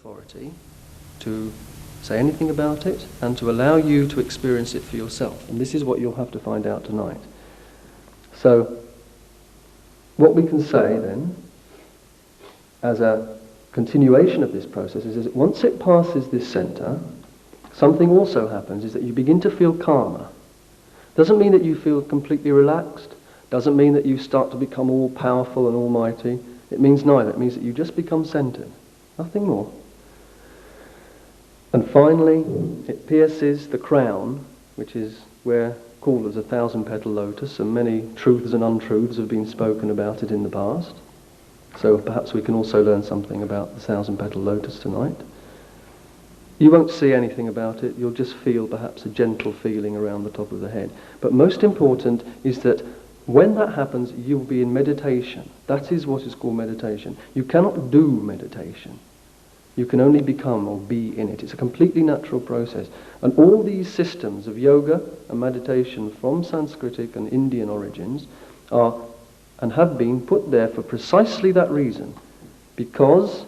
authority to say anything about it and to allow you to experience it for yourself. And this is what you'll have to find out tonight. So, what we can say then, as a continuation of this process, is that once it passes this center, something also happens, is that you begin to feel calmer. Doesn't mean that you feel completely relaxed. Doesn't mean that you start to become all powerful and almighty. It means neither. It means that you just become centered. Nothing more. And finally, it pierces the crown, which is where called as a 1,000-petal lotus, and many truths and untruths have been spoken about it in the past. So perhaps we can also learn something about the 1,000-petal lotus tonight. You won't see anything about it. You'll just feel perhaps a gentle feeling around the top of the head. But most important is that when that happens, you'll be in meditation. That is what is called meditation. You cannot do meditation. You can only become or be in it. It's a completely natural process. And all these systems of yoga and meditation from Sanskritic and Indian origins are and have been put there for precisely that reason, because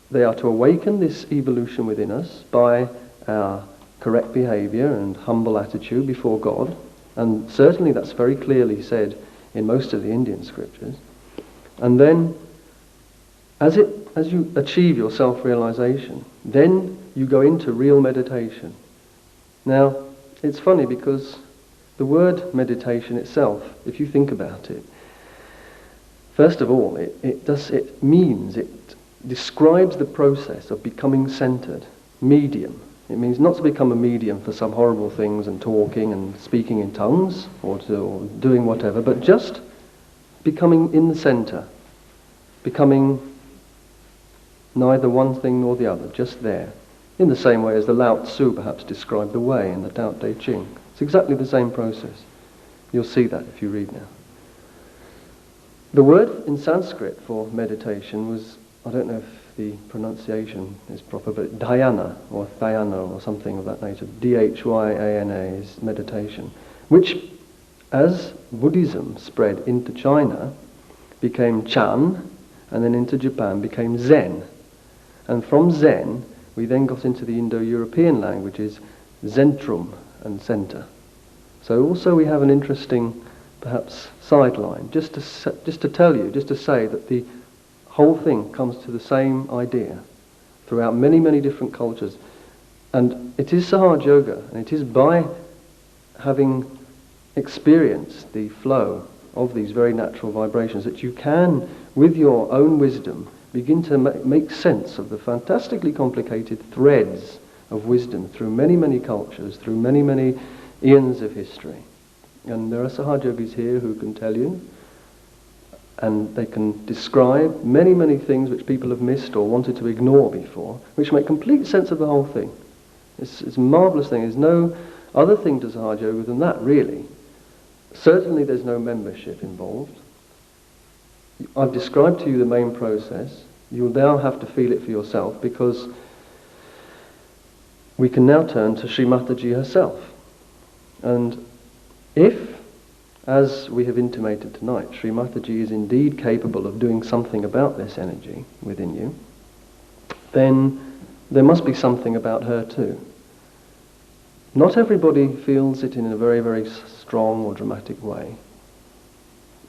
they are to awaken this evolution within us by our correct behavior and humble attitude before God. And certainly that's very clearly said in most of the Indian scriptures. And then as you achieve your self-realization, then you go into real meditation. Now, it's funny because the word meditation itself, if you think about it, first of all, it describes the process of becoming centered, medium. It means not to become a medium for some horrible things and talking and speaking in tongues or doing whatever, but just becoming in the center, becoming neither one thing nor the other, just there. In the same way as the Lao Tzu perhaps described the way in the Tao Te Ching. It's exactly the same process. You'll see that if you read now. The word in Sanskrit for meditation was, I don't know if the pronunciation is proper, but dhyana or thyana or something of that nature. D-H-Y-A-N-A is meditation, which, as Buddhism spread into China, became Chan, and then into Japan became Zen. And from Zen, we then got into the Indo-European languages, Zentrum and center. So also we have an interesting, perhaps, sideline, just to tell you, just to say that the whole thing comes to the same idea throughout many, many different cultures. And it is Sahaja Yoga, and it is by having experienced the flow of these very natural vibrations that you can, with your own wisdom, begin to make sense of the fantastically complicated threads of wisdom through many, many cultures, through many, many eons of history. And there are Sahaja Yogis here who can tell you, and they can describe many, many things which people have missed or wanted to ignore before, which make complete sense of the whole thing. It's a marvellous thing. There's no other thing to Sahaja Yoga than that, really. Certainly there's no membership involved. I've described to you the main process. You'll now have to feel it for yourself, because we can now turn to Sri Mataji herself. And if, as we have intimated tonight, Sri Mataji is indeed capable of doing something about this energy within you, then there must be something about her too. Not everybody feels it in a very, very strong or dramatic way.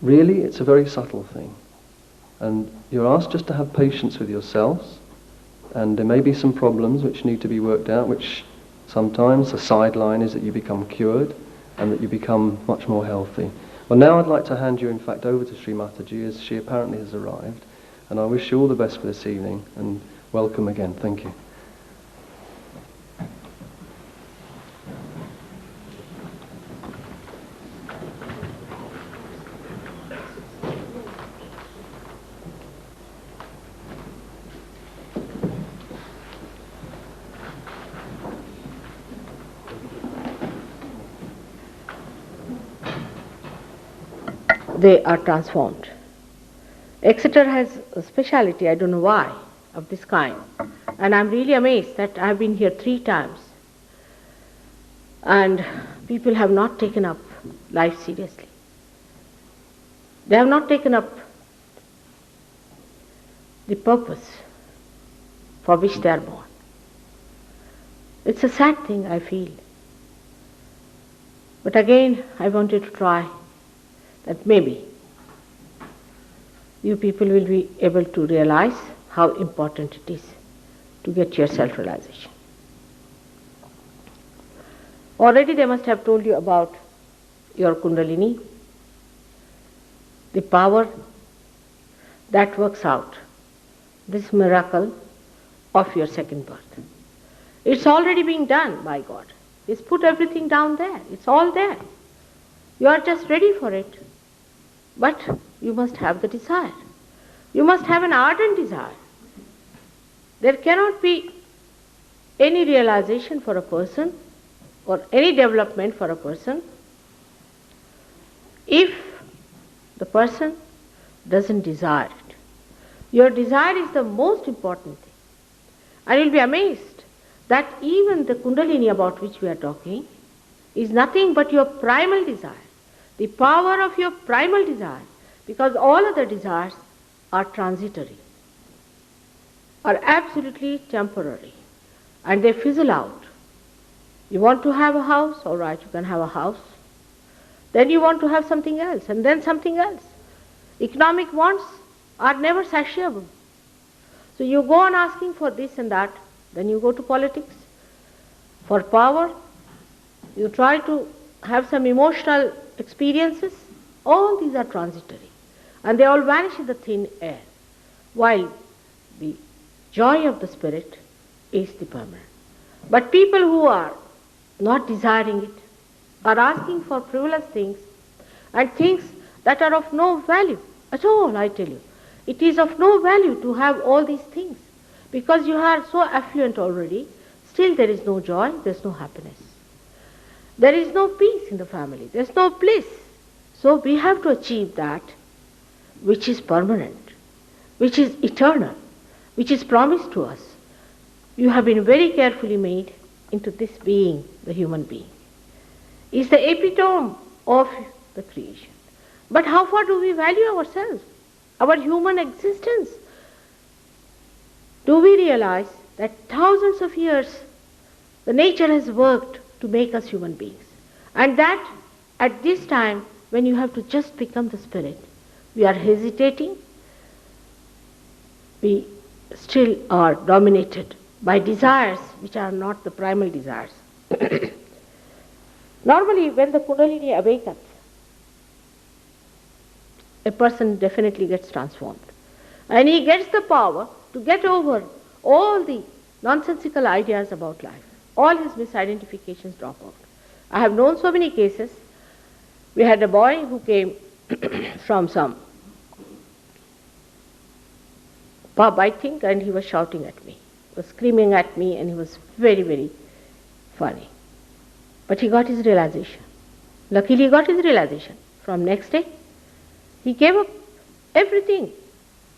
Really, it's a very subtle thing. And you're asked just to have patience with yourselves, and there may be some problems which need to be worked out, which sometimes the sideline is that you become cured and that you become much more healthy. Well, now I'd like to hand you, in fact, over to Sri Mataji, as she apparently has arrived. And I wish you all the best for this evening, and welcome again. Thank you. They are transformed. Exeter has a speciality, I don't know why, of this kind. And I'm really amazed that I've been here 3 times. And people have not taken up life seriously. They have not taken up the purpose for which they are born. It's a sad thing, I feel. But again, I wanted to try that maybe you people will be able to realize how important it is to get your self-realization. Already they must have told you about your Kundalini, the power that works out this miracle of your second birth. It's already being done by God. He's put everything down there. It's all there. You are just ready for it. But you must have the desire. You must have an ardent desire. There cannot be any realization for a person or any development for a person if the person doesn't desire it. Your desire is the most important thing. And you'll be amazed that even the Kundalini about which we are talking is nothing but your primal desire, the power of your primal desire, because all other desires are transitory, are absolutely temporary, and they fizzle out. You want to have a house, all right, you can have a house. Then you want to have something else, and then something else. Economic wants are never satiable. So you go on asking for this and that, then you go to politics. For power, you try to have some emotional experiences. All these are transitory, and they all vanish in the thin air, while the joy of the spirit is the permanent. But people who are not desiring it are asking for frivolous things and things that are of no value at all, I tell you. It is of no value to have all these things because you are so affluent already. Still there is no joy, there is no happiness. There is no peace in the family, there is no bliss. So we have to achieve that which is permanent, which is eternal, which is promised to us. You have been very carefully made into this being, the human being. Is the epitome of the creation. But how far do we value ourselves, our human existence? Do we realize that thousands of years the nature has worked to make us human beings, and that at this time when you have to just become the spirit, we are hesitating, we still are dominated by desires which are not the primal desires. Normally when the Kundalini awakens, a person definitely gets transformed. And he gets the power to get over all the nonsensical ideas about life. All his misidentifications drop out. I have known so many cases. We had a boy who came from some pub, I think, and he was shouting at me. He was screaming at me, and he was very, very funny. But he got his realization. Luckily he got his realization. From next day, he gave up everything.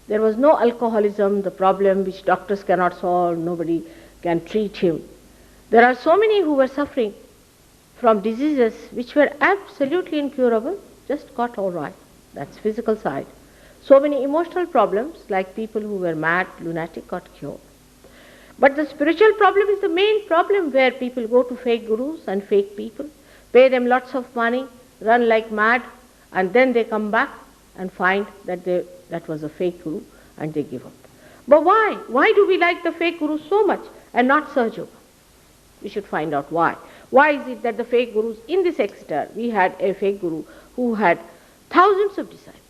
There was no alcoholism, the problem which doctors cannot solve, nobody can treat him. There are so many who were suffering from diseases which were absolutely incurable, just got all right. That's physical side. So many emotional problems, like people who were mad, lunatic, got cured. But the spiritual problem is the main problem, where people go to fake gurus and fake people, pay them lots of money, run like mad, and then they come back and find that that was a fake guru, and they give up. But why? Why do we like the fake guru so much and not Sahaja Yoga? We should find out why. Why is it that the fake gurus in this Exeter, we had a fake guru who had thousands of disciples.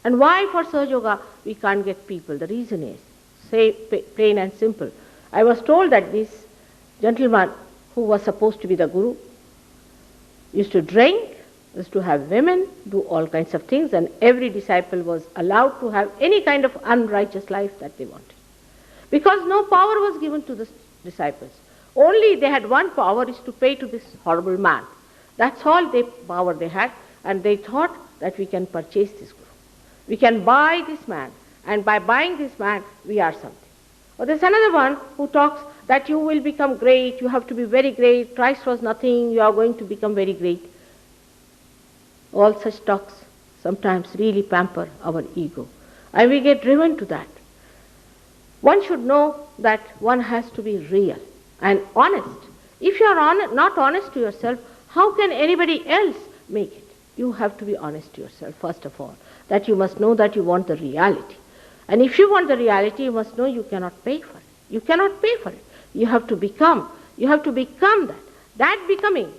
And why for Sahaja Yoga we can't get people? The reason is, say plain and simple. I was told that this gentleman who was supposed to be the guru used to drink, used to have women, do all kinds of things, and every disciple was allowed to have any kind of unrighteous life that they wanted. Because no power was given to the disciples. Only they had one power, is to pay to this horrible man. That's all the power they had, and they thought that we can purchase this guru. We can buy this man, and by buying this man, we are something. Or there's another one who talks that you will become great, you have to be very great, Christ was nothing, you are going to become very great. All such talks sometimes really pamper our ego, and we get driven to that. One should know that one has to be real and honest. If you are not honest to yourself, how can anybody else make it? You have to be honest to yourself, first of all, that you must know that you want the reality. And if you want the reality, you must know you cannot pay for it. You cannot pay for it. You have to become that. That becoming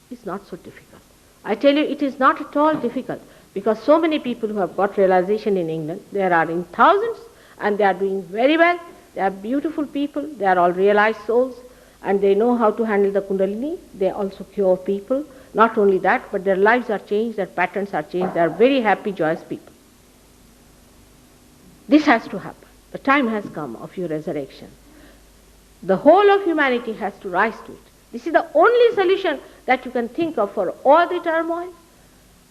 is not so difficult. I tell you, it is not at all difficult, because so many people who have got realization in England, there are in thousands, and they are doing very well. They are beautiful people. They are all realized souls, and they know how to handle the Kundalini. They also cure people. Not only that, but their lives are changed, their patterns are changed. They are very happy, joyous people. This has to happen. The time has come of your resurrection. The whole of humanity has to rise to it. This is the only solution that you can think of for all the turmoil,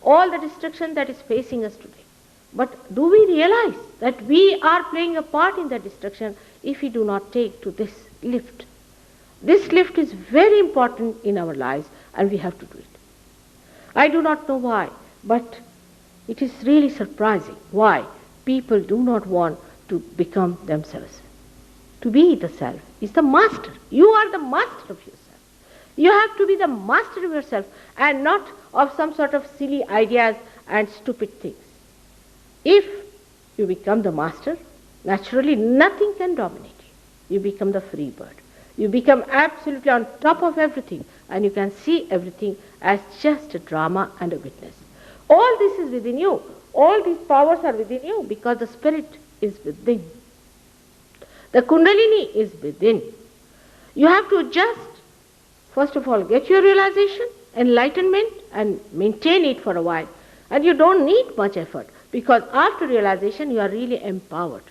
all the destruction that is facing us today. But do we realize that we are playing a part in that destruction if we do not take to this lift? This lift is very important in our lives, and we have to do it. I do not know why, but it is really surprising why people do not want to become themselves. To be the self is the master. You are the master of yourself. You have to be the master of yourself and not of some sort of silly ideas and stupid things. If you become the master, naturally nothing can dominate you. You become the free bird. You become absolutely on top of everything, and you can see everything as just a drama and a witness. All this is within you. All these powers are within you because the spirit is within. The Kundalini is within. You have to just, first of all, get your realization, enlightenment, and maintain it for a while. And you don't need much effort, because after realization you are really empowered.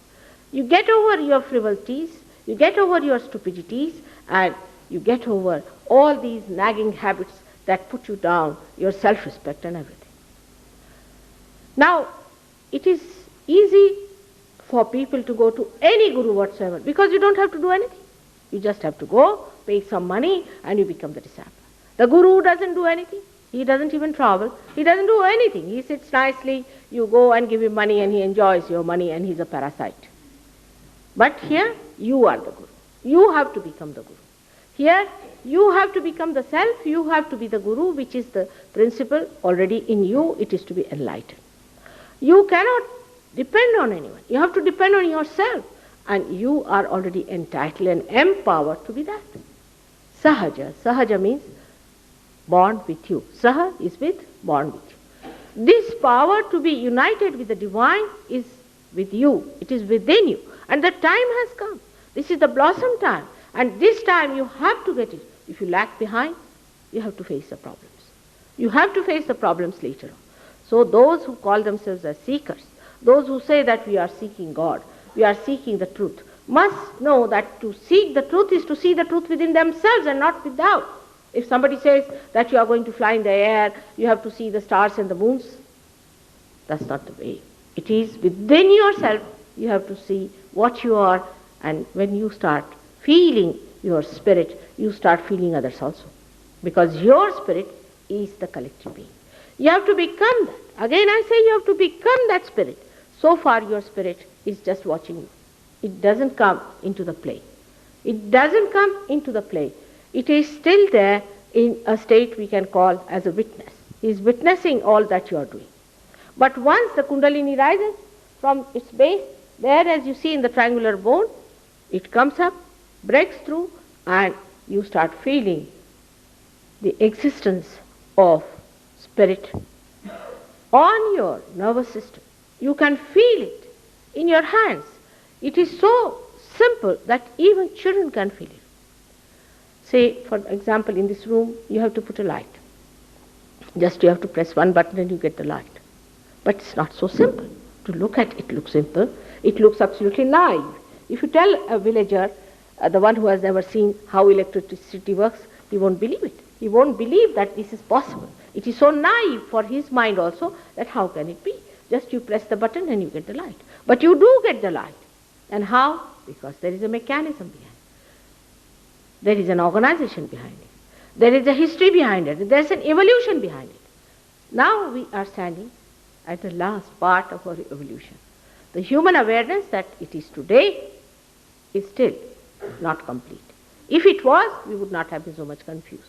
You get over your frivolities, you get over your stupidities, and you get over all these nagging habits that put you down, your self-respect and everything. Now, it is easy for people to go to any guru whatsoever, because you don't have to do anything. You just have to go, pay some money, and you become the disciple. The guru doesn't do anything. He doesn't even travel. He doesn't do anything. He sits nicely. You go and give him money, and he enjoys your money, and he's a parasite. But here, you are the guru. You have to become the guru. Here, you have to become the self. You have to be the guru, which is the principle already in you. It is to be enlightened. You cannot depend on anyone. You have to depend on yourself. And you are already entitled and empowered to be that. Sahaja. Sahaja means born with you. Saha is with, born with you. This power to be united with the divine is with you. It is within you. And the time has come. This is the blossom time. And this time you have to get it. If you lag behind, you have to face the problems. You have to face the problems later on. So those who call themselves as seekers, those who say that we are seeking God, we are seeking the truth, must know that to seek the truth is to see the truth within themselves and not without. If somebody says that you are going to fly in the air, you have to see the stars and the moons, that's not the way. It is within yourself you have to see what you are, and when you start feeling your spirit, you start feeling others also. Because your spirit is the collective being. You have to become that. Again I say you have to become that spirit. So far your spirit is just watching you. It doesn't come into the play. It doesn't come into the play. It is still there in a state we can call as a witness. He is witnessing all that you are doing. But once the Kundalini rises from its base, there as you see in the triangular bone, it comes up, breaks through, and you start feeling the existence of spirit on your nervous system. You can feel it in your hands. It is so simple that even children can feel it. Say, for example, in this room, you have to put a light. Just you have to press one button and you get the light. But it's not so simple. To look at it looks simple. It looks absolutely naive. If you tell a villager, the one who has never seen how electricity works, he won't believe it. He won't believe that this is possible. It is so naive for his mind also that how can it be? Just you press the button and you get the light. But you do get the light. And how? Because there is a mechanism behind it. There is an organization behind it. There is a history behind it. There is an evolution behind it. Now we are standing at the last part of our evolution. The human awareness that it is today is still not complete. If it was, we would not have been so much confused.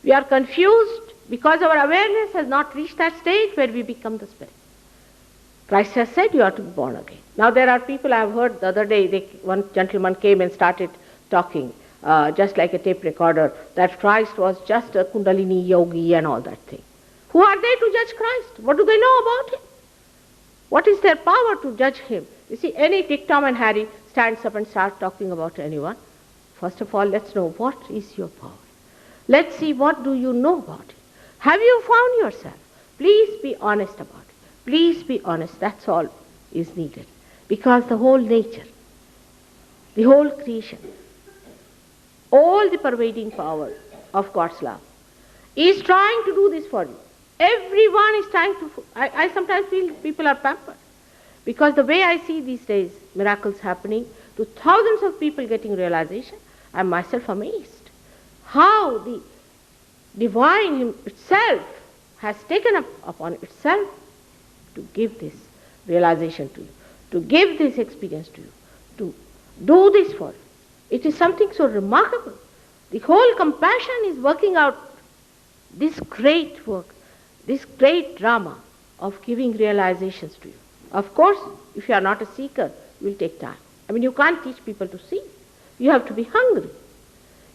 We are confused because our awareness has not reached that stage where we become the Spirit. Christ has said you are to be born again. Now there are people, I have heard the other day, one gentleman came and started talking, just like a tape recorder, that Christ was just a Kundalini yogi and all that thing. Who are they to judge Christ? What do they know about him? What is their power to judge him? You see, any Dick, Tom and Harry stands up and starts talking about anyone. First of all, let's know what is your power. Let's see what do you know about it. Have you found yourself? Please be honest about it. Please be honest. That's all is needed. Because the whole nature, the whole creation, all the pervading power of God's love is trying to do this for you. Everyone is trying to... I sometimes feel people are pampered. Because the way I see these days miracles happening to thousands of people getting realization, I am myself amazed. How the divine itself has taken up upon itself to give this realization to you, to give this experience to you, to do this for you. It is something so remarkable. The whole compassion is working out this great work, this great drama of giving realizations to you. Of course, if you are not a seeker, it will take time. I mean, you can't teach people to see. You have to be hungry.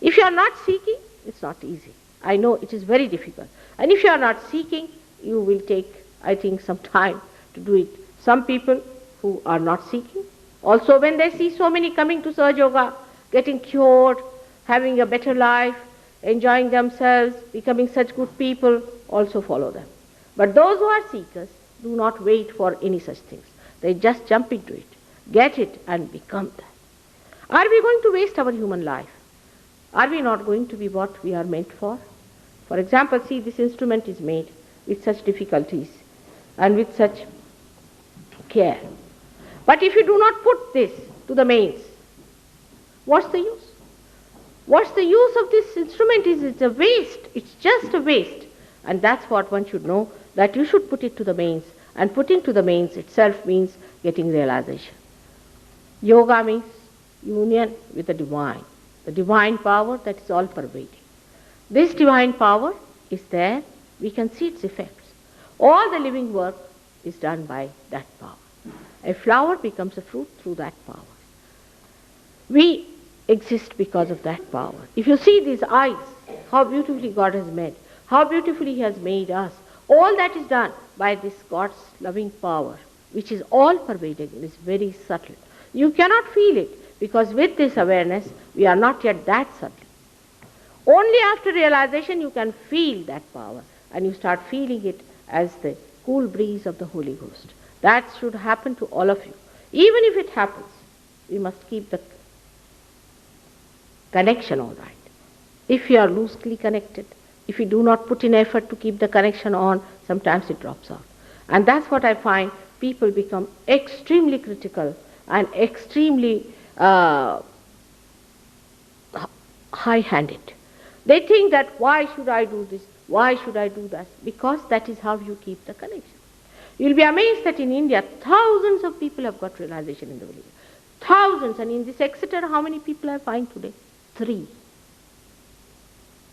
If you are not seeking, it's not easy. I know it is very difficult. And if you are not seeking, you will take, I think, some time to do it. Some people who are not seeking, also when they see so many coming to Sahaja Yoga, getting cured, having a better life, enjoying themselves, becoming such good people, also follow them. But those who are seekers do not wait for any such things. They just jump into it, get it, and become that. Are we going to waste our human life? Are we not going to be what we are meant for? For example, see, this instrument is made with such difficulties and with such care. But if you do not put this to the mains, what's the use? What's the use of this instrument? It's a waste. It's just a waste. And that's what one should know, that you should put it to the mains. And putting to the mains itself means getting realization. Yoga means union with the divine power that is all pervading. This divine power is there. We can see its effects. All the living work is done by that power. A flower becomes a fruit through that power. We exist because of that power. If you see these eyes, how beautifully God has made, how beautifully He has made us, all that is done by this God's loving power, which is all pervading and is very subtle. You cannot feel it, because with this awareness, we are not yet that subtle. Only after realization you can feel that power, and you start feeling it as the cool breeze of the Holy Ghost. That should happen to all of you. Even if it happens, we must keep the connection all right. If you are loosely connected, if you do not put in effort to keep the connection on, sometimes it drops out. And that's what I find, people become extremely critical and extremely high-handed. They think that, why should I do this? Why should I do that? Because that is how you keep the connection. You'll be amazed that in India, thousands of people have got realization in the village. Thousands. And in this Exeter, how many people I find today? 3.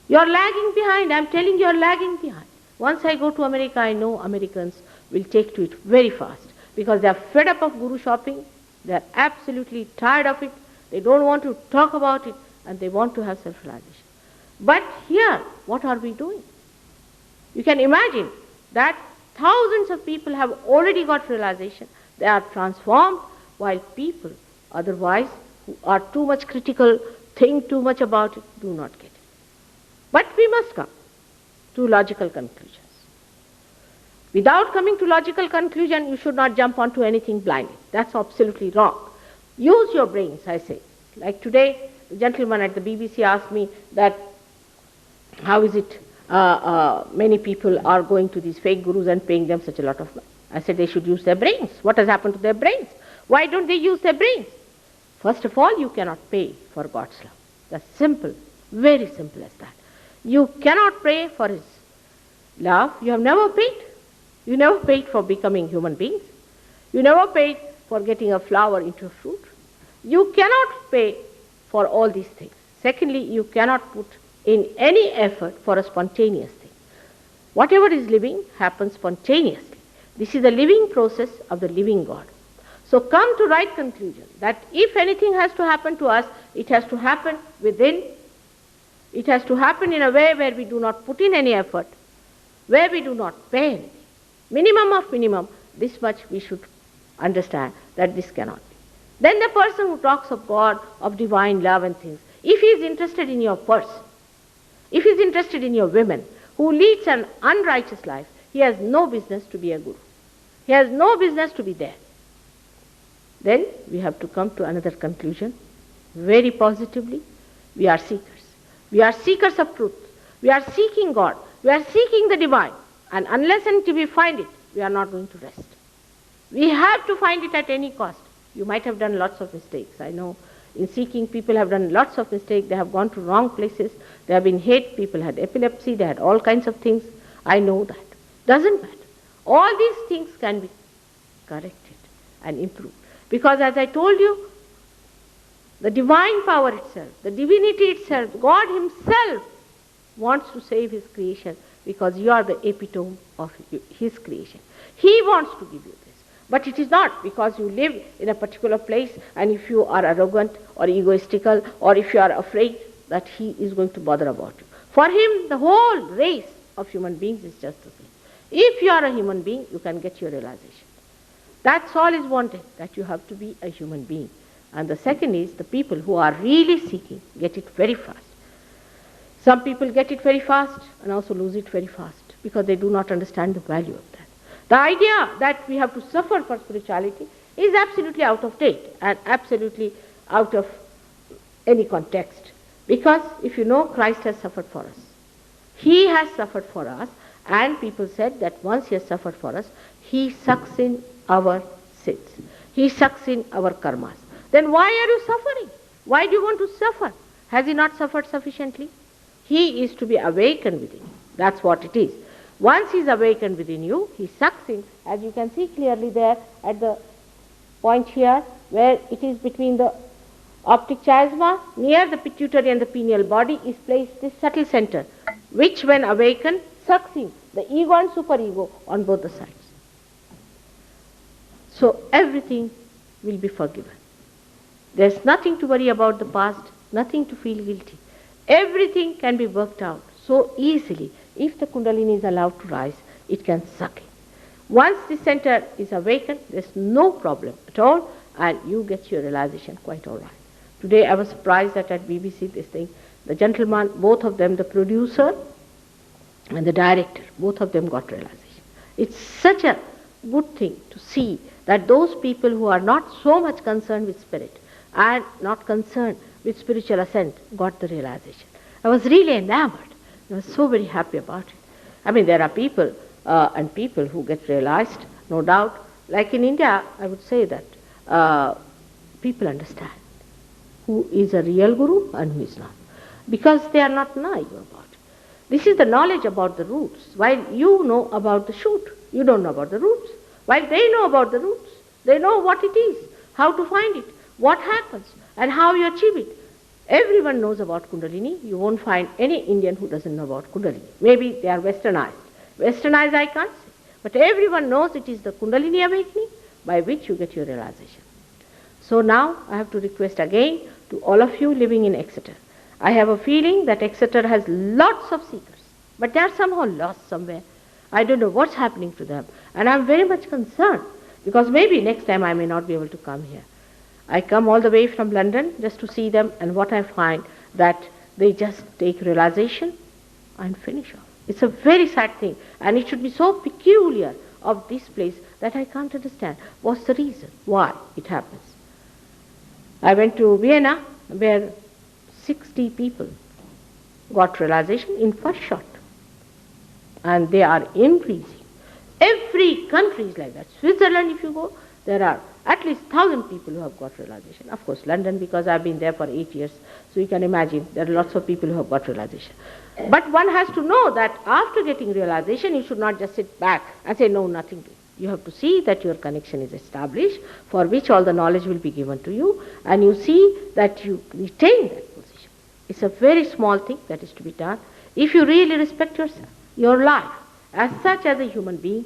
You're lagging behind. I'm telling you, you're lagging behind. Once I go to America, I know Americans will take to it very fast, because they are fed up of guru shopping. They are absolutely tired of it. They don't want to talk about it, and they want to have self-realization. But here, what are we doing? You can imagine that thousands of people have already got realization. They are transformed, while people otherwise who are too much critical, think too much about it, do not get it. But we must come to logical conclusions. Without coming to logical conclusion, you should not jump onto anything blindly. That's absolutely wrong. Use your brains, I say. Like today, the gentleman at the BBC asked me that how is it many people are going to these fake gurus and paying them such a lot of money. I said they should use their brains. What has happened to their brains? Why don't they use their brains? First of all, you cannot pay for God's love. That's simple, very simple as that. You cannot pray for His love. You have never paid. You never paid for becoming human beings. You never paid for getting a flower into a fruit. You cannot pay for all these things. Secondly, you cannot put in any effort for a spontaneous thing. Whatever is living happens spontaneously. This is the living process of the living God. So come to right conclusion that if anything has to happen to us, it has to happen within. It has to happen in a way where we do not put in any effort, where we do not pay anything. Minimum of minimum, this much we should understand that this cannot be. Then the person who talks of God, of divine love and things, if he is interested in your purse, if he is interested in your women, who leads an unrighteous life, he has no business to be a guru. He has no business to be there. Then we have to come to another conclusion. Very positively, we are seekers. We are seekers of truth. We are seeking God. We are seeking the divine. And unless and until we find it, we are not going to rest. We have to find it at any cost. You might have done lots of mistakes. I know in seeking people have done lots of mistakes. They have gone to wrong places. They have been hate. People had epilepsy. They had all kinds of things. I know that. Doesn't matter. All these things can be corrected and improved. Because as I told you, the divine power itself, the divinity itself, God himself wants to save his creation because you are the epitome of his creation. He wants to give you this. But it is not because you live in a particular place and if you are arrogant or egoistical or if you are afraid that he is going to bother about you. For him, the whole race of human beings is just the same. If you are a human being, you can get your realization. That's all is wanted, that you have to be a human being. And the second is the people who are really seeking get it very fast. Some people get it very fast and also lose it very fast because they do not understand the value of that. The idea that we have to suffer for spirituality is absolutely out of date and absolutely out of any context. Because if you know, Christ has suffered for us. He has suffered for us, and people said that once he has suffered for us, he sucks in our sins. He sucks in our karmas. Then why are you suffering? Why do you want to suffer? Has he not suffered sufficiently? He is to be awakened within you. That's what it is. Once he is awakened within you, he sucks in, as you can see clearly there at the point here, where it is between the optic chiasma, near the pituitary and the pineal body is placed this subtle center, which when awakened sucks in the ego and superego on both the sides. So everything will be forgiven. There's nothing to worry about the past, nothing to feel guilty. Everything can be worked out so easily. If the Kundalini is allowed to rise, it can suck in. Once the center is awakened, there's no problem at all, and you get your realization quite all right. Today I was surprised that at BBC this thing, the gentleman, both of them, the producer and the director, both of them got realization. It's such a good thing to see that those people who are not so much concerned with spirit and not concerned with spiritual ascent got the realization. I was really enamored. I was so very happy about it. I mean, there are people and people who get realized, no doubt. Like in India, I would say that people understand who is a real guru and who is not, because they are not naive about it. This is the knowledge about the roots. While you know about the shoot, you don't know about the roots. While they know about the roots, they know what it is, how to find it, what happens, and how you achieve it. Everyone knows about Kundalini. You won't find any Indian who doesn't know about Kundalini. Maybe they are westernized. Westernized I can't say. But everyone knows it is the Kundalini awakening by which you get your realization. So now I have to request again to all of you living in Exeter. I have a feeling that Exeter has lots of seekers, but they are somehow lost somewhere. I don't know what's happening to them. And I'm very much concerned because maybe next time I may not be able to come here. I come all the way from London just to see them, and what I find that they just take realization and finish off. It's a very sad thing, and it should be so peculiar of this place that I can't understand. What's the reason why it happens? I went to Vienna where 60 people got realization in first shot, and they are increasing. Every country is like that. Switzerland, if you go, there are at least 1,000 people who have got realization. Of course, London, because I've been there for 8 years, so you can imagine there are lots of people who have got realization. But one has to know that after getting realization, you should not just sit back and say, no, nothing to it. You have to see that your connection is established, for which all the knowledge will be given to you, and you see that you retain that position. It's a very small thing that is to be done. If you really respect yourself, your life, as such as a human being,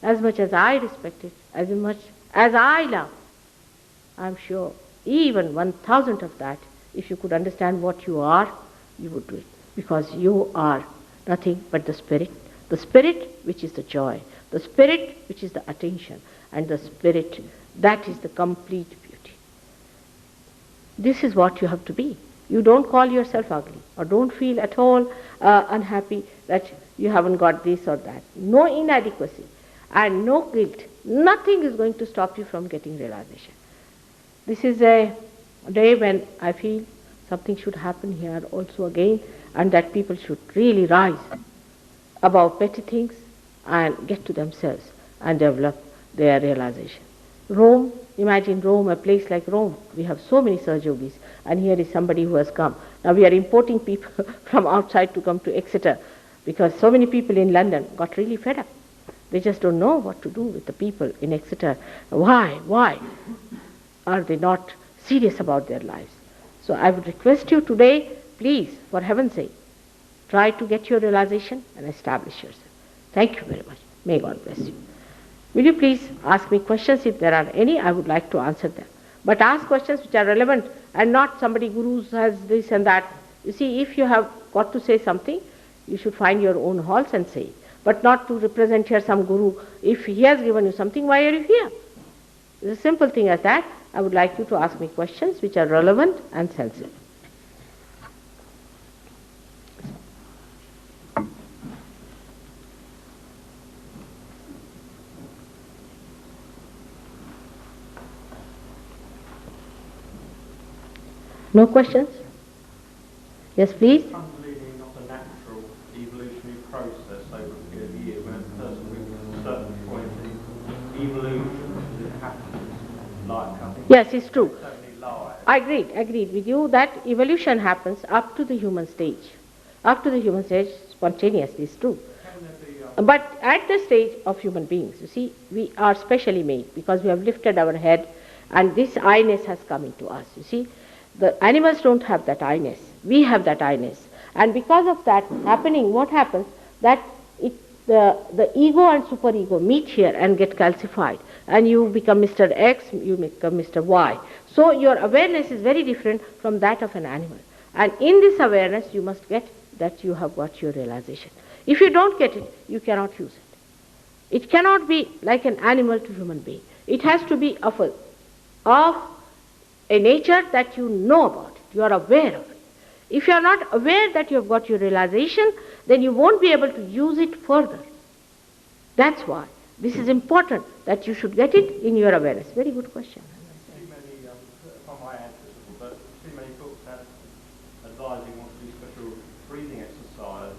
as much as I respect it, as much as I love, I'm sure even 1,000 of that, if you could understand what you are, you would do it. Because you are nothing but the spirit which is the joy, the spirit which is the attention, and the spirit that is the complete beauty. This is what you have to be. You don't call yourself ugly, or don't feel at all unhappy that you haven't got this or that. No inadequacy and no guilt. Nothing is going to stop you from getting realization. This is a day when I feel something should happen here also again, and that people should really rise above petty things and get to themselves and develop their realization. Rome, imagine Rome, a place like Rome. We have so many Sahajogis, and here is somebody who has come. Now we are importing people from outside to come to Exeter, because so many people in London got really fed up. They just don't know what to do with the people in Exeter. Why are they not serious about their lives? So I would request you today, please, for heaven's sake, try to get your realization and establish yourself. Thank you very much. May God bless you. Will you please ask me questions? If there are any, I would like to answer them. But ask questions which are relevant, and not somebody guru has this and that. You see, if you have got to say something, you should find your own halls and say it. But not to represent here some guru. If he has given you something, why are you here? It's a simple thing as that. I would like you to ask me questions which are relevant and sensible. No questions? Yes, please. Unbelieving not a natural evolutionary process over a period of years when a person reaches a certain point in evolution as it happens, like I think Yes, it's true. so many lives. I agreed with you that evolution happens up to the human stage. Up to the human stage, spontaneously, it's true. Can there be But at the stage of human beings, you see, we are specially made because we have lifted our head and this I-ness has come into us, you see. The animals don't have that I-ness. We have that I-ness. And because of that happening, what happens? That the ego and superego meet here and get calcified. And you become Mr. X, you become Mr. Y. So your awareness is very different from that of an animal. And in this awareness, you must get that you have got your realization. If you don't get it, you cannot use it. It cannot be like an animal to human being. It has to be of a nature that you know about it, you are aware of it. If you are not aware that you have got your realization, then you won't be able to use it further. That's why this is important, that you should get it in your awareness. Very good question. too many, from my answers, but too many books advising what to do special breathing exercise.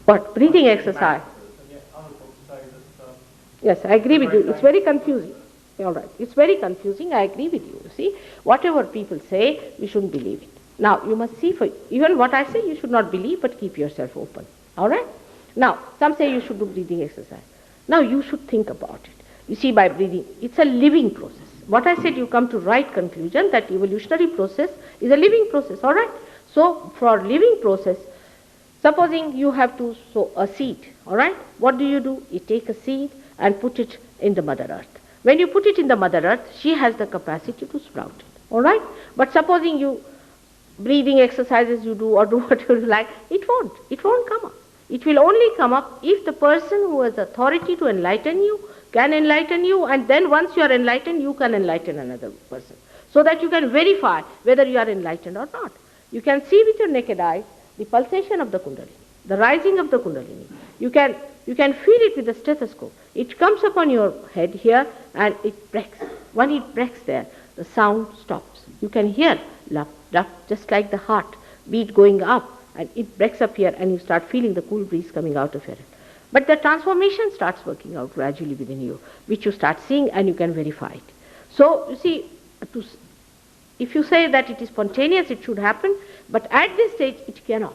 What? Breathing exercise? And yet other books say that Yes, I agree with you. It's very confusing. All right. It's very confusing. I agree with you. See, whatever people say, we shouldn't believe it. Now, you must see for even what I say, you should not believe, but keep yourself open. All right? Now, some say you should do breathing exercise. Now, you should think about it. You see, by breathing, it's a living process. What I said, you come to right conclusion that evolutionary process is a living process. All right? So, for living process, supposing you have to sow a seed. All right? What do? You take a seed and put it in the Mother Earth. When you put it in the Mother Earth, she has the capacity to sprout it. All right? But supposing you breathing exercises you do or do whatever you like, it won't come up. It will only come up if the person who has authority to enlighten you can enlighten you, and then once you are enlightened, you can enlighten another person. So that you can verify whether you are enlightened or not. You can see with your naked eye the pulsation of the Kundalini, the rising of the Kundalini. You can feel it with the stethoscope. It comes upon your head here and it breaks. When it breaks there, the sound stops. You can hear lap, lap, just like the heart beat going up, and it breaks up here and you start feeling the cool breeze coming out of your head. But the transformation starts working out gradually within you, which you start seeing and you can verify it. So, you see, if you say that it is spontaneous, it should happen, but at this stage it cannot,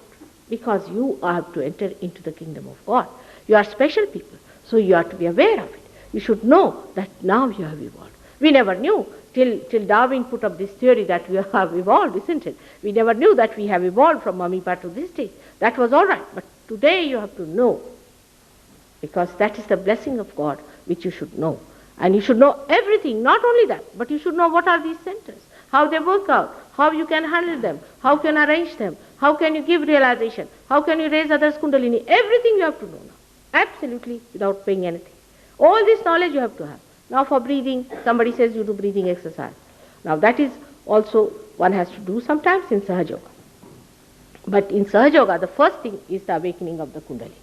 because you have to enter into the kingdom of God. You are special people, so you have to be aware of it. You should know that now you have evolved. We never knew till Darwin put up this theory that we have evolved, isn't it? We never knew that we have evolved from amoeba to this stage. That was all right. But today you have to know, because that is the blessing of God which you should know. And you should know everything, not only that, but you should know what are these centers, how they work out, how you can handle them, how can arrange them, how can you give realization, how can you raise others' kundalini. Everything you have to know now, absolutely without paying anything. All this knowledge you have to have. Now for breathing, somebody says you do breathing exercise. Now that is also one has to do sometimes in Sahaja Yoga. But in Sahaja Yoga, the first thing is the awakening of the kundalini.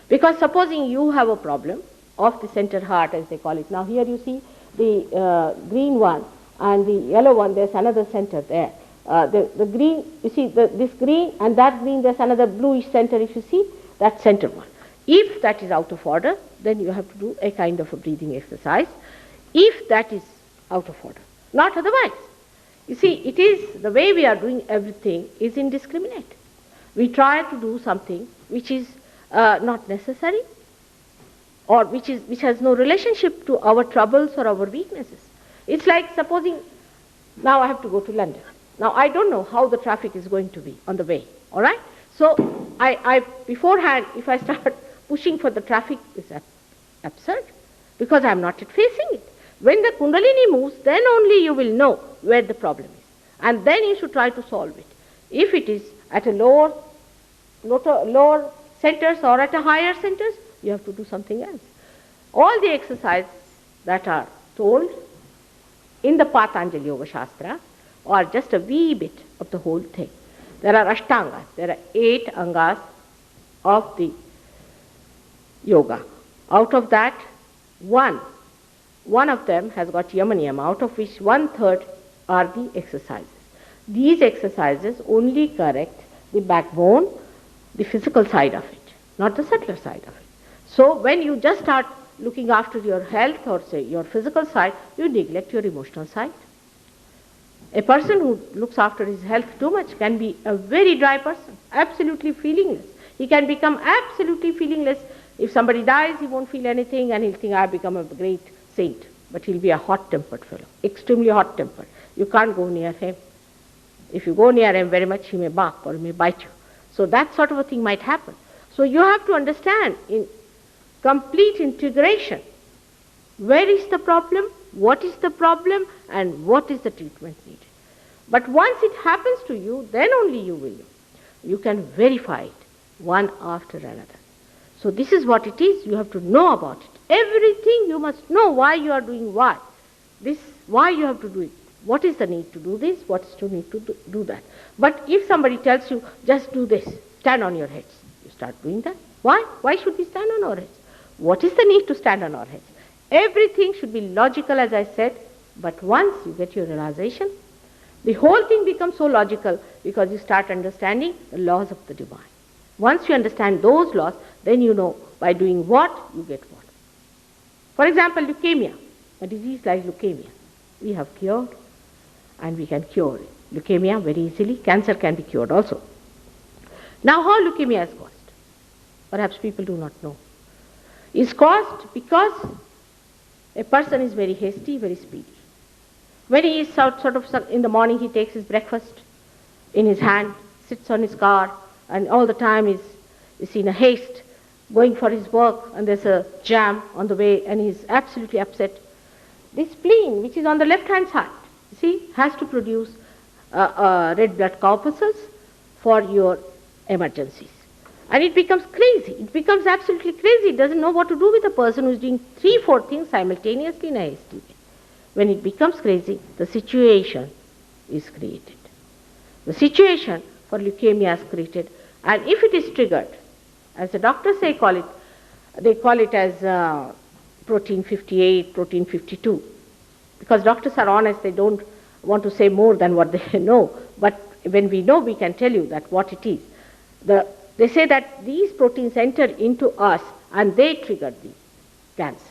Because supposing you have a problem of the center heart, as they call it. Now here you see the green one and the yellow one, there's another center there. The green, you see this green and that green, there's another bluish center, if you see, that center one. If that is out of order, then you have to do a kind of a breathing exercise. If that is out of order, not otherwise. You see, it is the way we are doing everything is indiscriminate. We try to do something which is not necessary, or which has no relationship to our troubles or our weaknesses. It's like supposing now I have to go to London. Now I don't know how the traffic is going to be on the way, all right? So I beforehand, if I start pushing for the traffic, it's absurd, because I'm not yet facing it. When the kundalini moves, then only you will know where the problem is. And then you should try to solve it. If it is at a lower centers or at a higher centers, you have to do something else. All the exercises that are told in the Patanjali Yoga Shastra are just a wee bit of the whole thing. There are Ashtangas, there are 8 angas of the yoga. Out of that, one of them has got Yamaniyama, out of which 1/3 are the exercises. These exercises only correct the backbone, the physical side of it, not the subtler side of it. So when you just start looking after your health or say your physical side, you neglect your emotional side. A person who looks after his health too much can be a very dry person, absolutely feelingless. He can become absolutely feelingless. If somebody dies, he won't feel anything and he'll think, I've become a great saint. But he'll be a hot-tempered fellow, extremely hot-tempered. You can't go near him. If you go near him very much, he may bark or he may bite you. So that sort of a thing might happen. So you have to understand in complete integration, where is the problem, what is the problem, and what is the treatment needed. But once it happens to you, then only you will know. You can verify it one after another. So this is what it is. You have to know about it. Everything you must know why you are doing what. This, why you have to do it. What is the need to do this? What is the need to do that? But if somebody tells you, just do this, stand on your heads, you start doing that. Why? Why should we stand on our heads? What is the need to stand on our heads? Everything should be logical, as I said, but once you get your realization, the whole thing becomes so logical because you start understanding the laws of the divine. Once you understand those laws, then you know by doing what, you get what. For example, leukemia, a disease like leukemia, we have cured and we can cure leukemia very easily. Cancer can be cured also. Now how leukemia is caused? Perhaps people do not know. It's caused because a person is very hasty, very speedy. When he is sort of in the morning, he takes his breakfast in his hand, sits on his car, and all the time is in a haste, going for his work, and there's a jam on the way, and he's absolutely upset. This spleen, which is on the left-hand side, you see, has to produce red blood corpuscles for your emergencies. And it becomes crazy. It becomes absolutely crazy. It doesn't know what to do with a person who's doing 3-4 things simultaneously in a hasty way. When it becomes crazy, the situation is created. The situation for leukemia is created. And if it is triggered, as the doctors they call it as protein 58, protein 52. Because doctors are honest, they don't want to say more than what they know. But when we know, we can tell you that what it is. They say that these proteins enter into us and they trigger the cancer.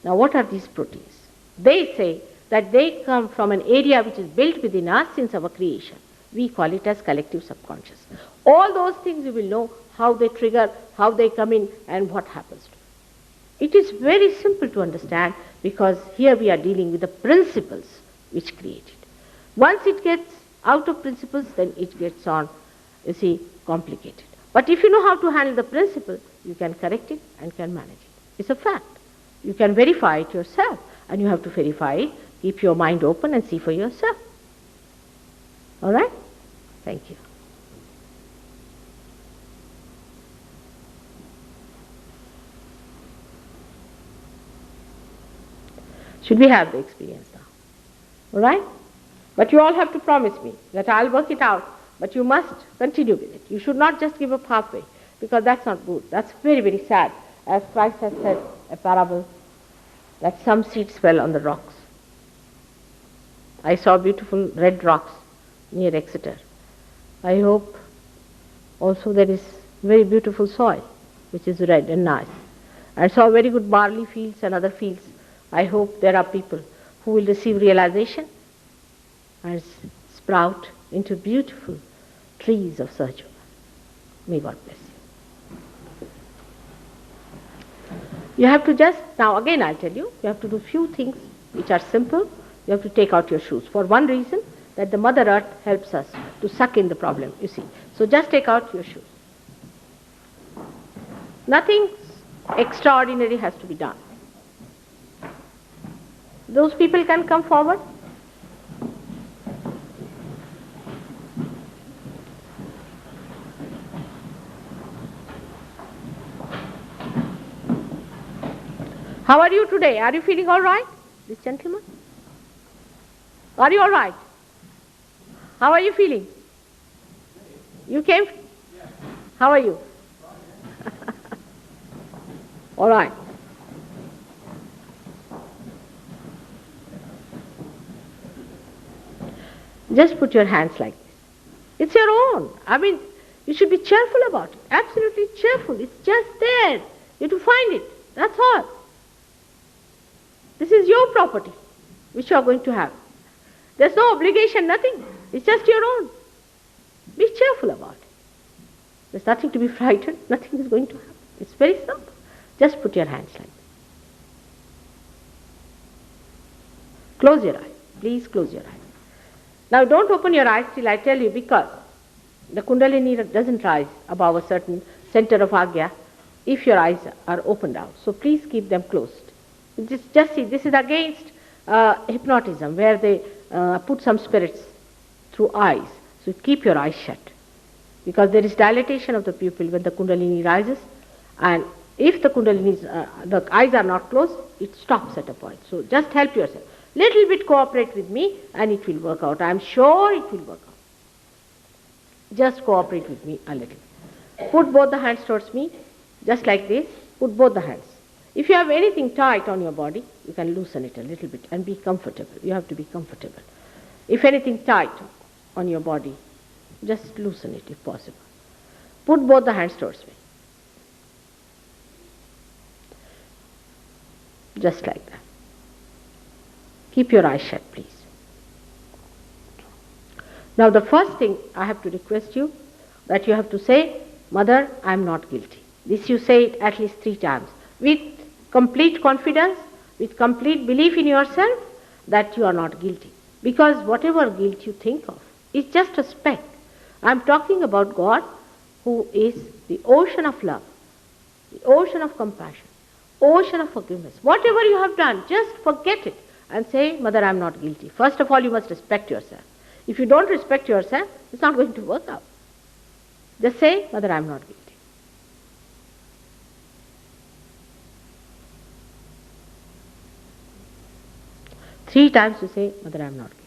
Now what are these proteins? They say that they come from an area which is built within us since our creation. We call it as collective subconscious. All those things you will know how they trigger, how they come in, and what happens to them. It is very simple to understand because here we are dealing with the principles which create it. Once it gets out of principles, then it gets on, you see, complicated. But if you know how to handle the principle, you can correct it and can manage it. It's a fact. You can verify it yourself, and you have to verify it. Keep your mind open and see for yourself. All right? Thank you. Should we have the experience now? All right? But you all have to promise me that I'll work it out, but you must continue with it. You should not just give up halfway, because that's not good. That's very, very sad. As Christ has said, a parable, that some seeds fell on the rocks. I saw beautiful red rocks near Exeter. I hope also there is very beautiful soil, which is red and nice. I saw very good barley fields and other fields. I hope there are people who will receive realization and sprout into beautiful trees of Sahaja. May God bless you. You have to just, now again I'll tell you, you have to do few things which are simple. You have to take out your shoes. For one reason, that the Mother Earth helps us to suck in the problem, you see. So just take out your shoes. Nothing extraordinary has to be done. Those people can come forward. How are you today? Are you feeling all right, this gentleman? Are you all right? How are you feeling? You came? How are you? All right. Just put your hands like this. It's your own. I mean, you should be cheerful about it. Absolutely cheerful. It's just there. You have to find it. That's all. This is your property, which you are going to have. There's no obligation, nothing. It's just your own. Be cheerful about it. There's nothing to be frightened. Nothing is going to happen. It's very simple. Just put your hands like this. Close your eyes. Please close your eyes. Now don't open your eyes till I tell you, because the Kundalini doesn't rise above a certain center of Agya if your eyes are opened out. So please keep them closed. Just see, this is against hypnotism, where they put some spirits through eyes. So keep your eyes shut, because there is dilatation of the pupil when the Kundalini rises, and if the the eyes are not closed, it stops at a point. So just help yourself. Little bit cooperate with me and it will work out. I am sure it will work out. Just cooperate with me a little. Put both the hands towards me, just like this. Put both the hands. If you have anything tight on your body, you can loosen it a little bit and be comfortable. You have to be comfortable. If anything tight on your body, just loosen it if possible. Put both the hands towards me. Just like that. Keep your eyes shut, please. Now the first thing I have to request you, that you have to say, Mother, I am not guilty. This you say it at least 3 times. With complete confidence, with complete belief in yourself, that you are not guilty. Because whatever guilt you think of is just a speck. I am talking about God, who is the ocean of love, the ocean of compassion, ocean of forgiveness. Whatever you have done, just forget it and say, Mother, I am not guilty. First of all, you must respect yourself. If you don't respect yourself, it's not going to work out. Just say, Mother, I am not guilty. Three times you say, Mother, I am not guilty.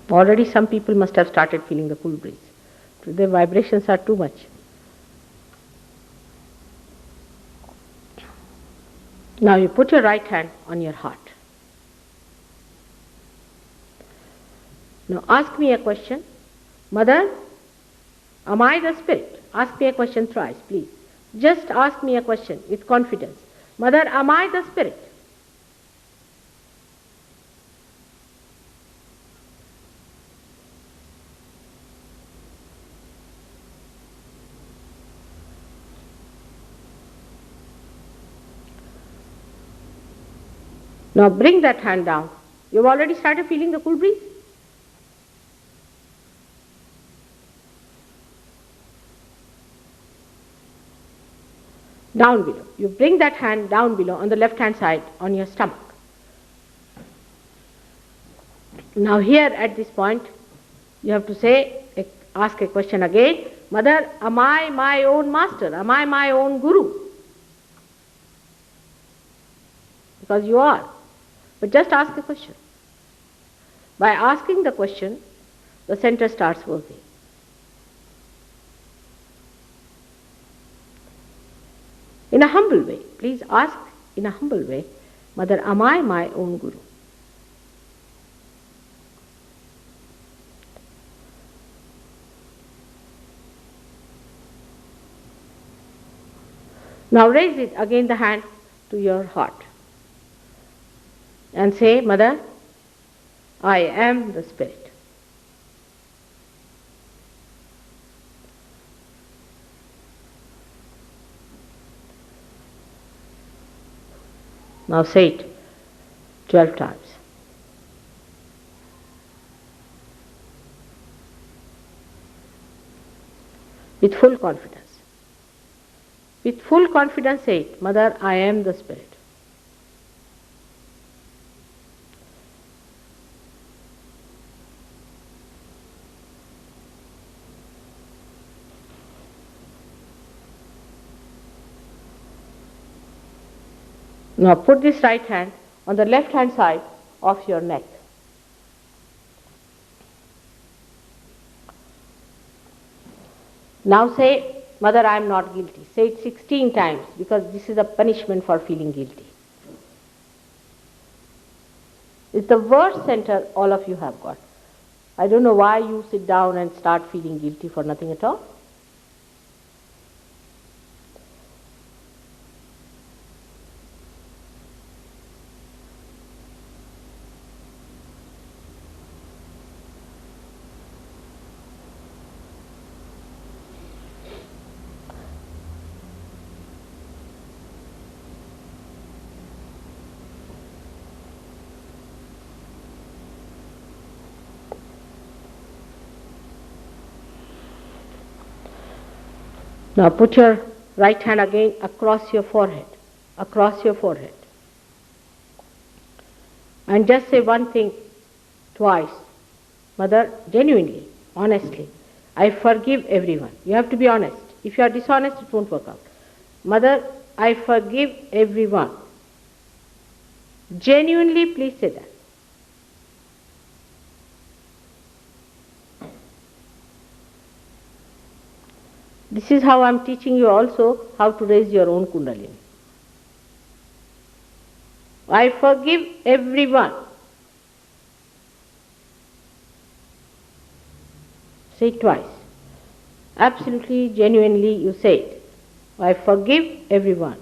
Already some people must have started feeling the cool breeze. Their vibrations are too much. Now you put your right hand on your heart. Now ask me a question. Mother, am I the spirit? Ask me a question thrice, please. Just ask me a question with confidence. Mother, am I the spirit? Now bring that hand down. You've already started feeling the cool breeze? Down below. You bring that hand down below on the left hand side on your stomach. Now here at this point, you have to say, ask a question again. Mother, am I my own master? Am I my own guru? Because you are. But just ask a question. By asking the question, the center starts working. In a humble way, please ask in a humble way, Mother, am I my own guru? Now raise it again, the hand to your heart and say, Mother, I am the Spirit. Now say it 12 times. With full confidence. With full confidence say it, Mother, I am the Spirit. Now put this right hand on the left hand side of your neck. Now say, Mother, I am not guilty. Say it 16 times because this is a punishment for feeling guilty. It's the worst center all of you have got. I don't know why you sit down and start feeling guilty for nothing at all. Now put your right hand again across your forehead, and just say one thing twice. Mother, genuinely, honestly, I forgive everyone. You have to be honest. If you are dishonest, it won't work out. Mother, I forgive everyone. Genuinely, please say that. This is how I am teaching you also how to raise your own Kundalini. I forgive everyone. Say it twice. Absolutely, genuinely you say it. I forgive everyone.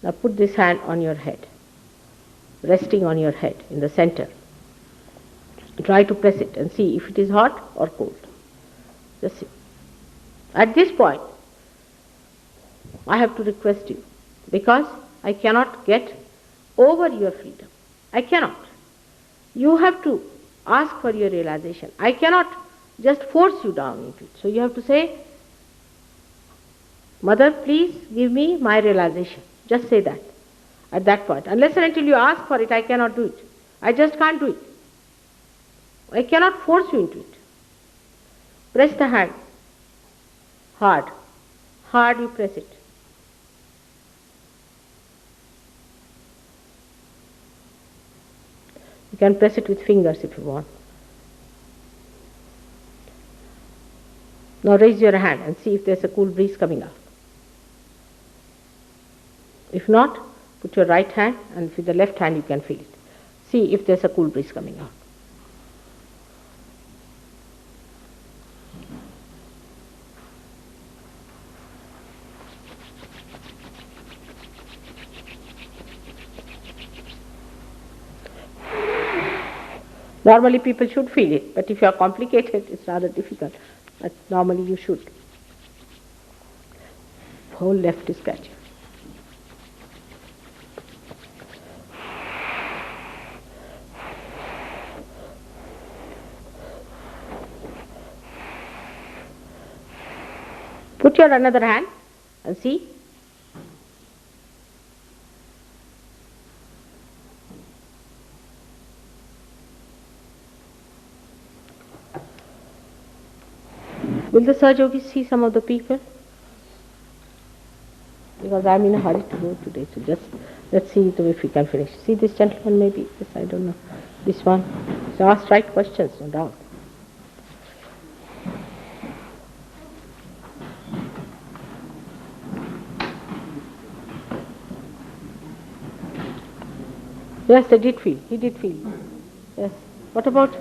Now put this hand on your head, resting on your head in the center. Try to press it and see if it is hot or cold. Just see. At this point, I have to request you because I cannot get over your freedom. I cannot. You have to ask for your realization. I cannot just force you down into it. So you have to say, Mother, please give me my realization. Just say that at that point. Unless and until you ask for it, I cannot do it. I just can't do it. I cannot force you into it. Press the hand. Hard. Hard you press it. You can press it with fingers if you want. Now raise your hand and see if there's a cool breeze coming out. If not, put your right hand and with the left hand you can feel it. See if there's a cool breeze coming out. Normally people should feel it, but if you are complicated, it's rather difficult. But normally you should. Whole left is catching. Put your another hand and see. Will the Sahajogis see some of the people? Because I'm in a hurry to go today, so just let's see if we can finish. See this gentleman maybe? Yes, I don't know. This one. So ask right questions, no doubt. Yes, they did feel. He did feel. Yes. What about